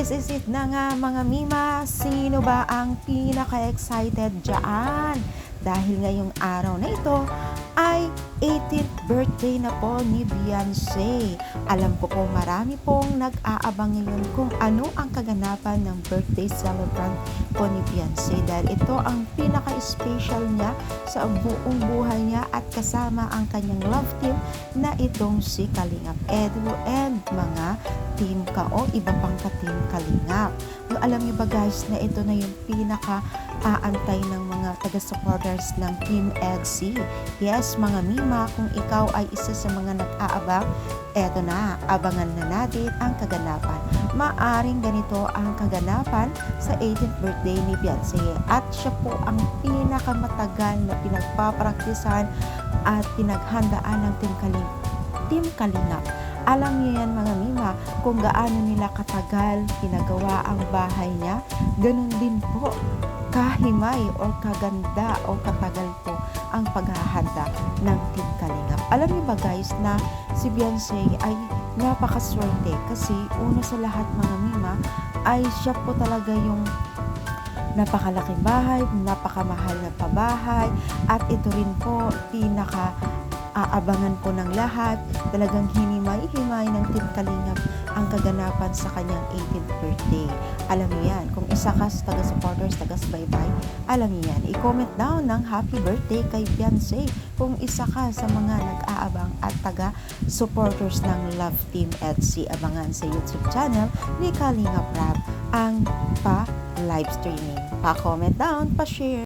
This is it na nga mga Mima, sino ba ang pinaka-excited dyan? Dahil ngayong araw na ito ay 18th birthday na po ni Beyonce. Alam ko po marami pong nag-aabang ngayon kung ano ang kaganapan ng birthday celebrant po ni Beyonce dahil ito ang pinaka-special niya sa buong buhay niya at kasama ang kanyang love team na itong si Kalingap Edu and mga team ka o iba pang ka-team Kalingap. Alam niyo ba guys na ito na yung pinaka-aantay ng mga taga-supporters ng Team EDSI. Yes, mga Mima, kung ikaw ay isa sa mga nag-aabang, eto na, abangan na natin ang kaganapan. Maaring ganito ang kaganapan sa 18th birthday ni Beyonce at siya po ang pinakamatagal na pinagpapraktisan at pinaghandaan ng Team Kalingap. Alam niyo yan mga Mima, kung gaano nila katagal pinagawa ang bahay niya, ganun din po kahimay o kaganda o katagal po ang paghahanda ng Team Kalingap. Alam niyo ba guys na si Beyonce ay napakaswerte kasi una sa lahat mga Mima ay siya po talaga yung napakalaking bahay, napakamahal na pabahay at ito rin po aabangan po ng lahat, talagang hinimay-himay ng Team Kalingap ang kaganapan sa kanyang 18th birthday. Alam niyo yan, kung isa ka sa taga-supporters, taga-subaybay, alam niyo yan. I-comment down ng happy birthday kay Beyonce kung isa ka sa mga nag-aabang at taga-supporters ng Love Team EDSI. Abangan sa YouTube channel ni Kalingap Rab ang pa-live streaming. Pa-comment down, pa-share.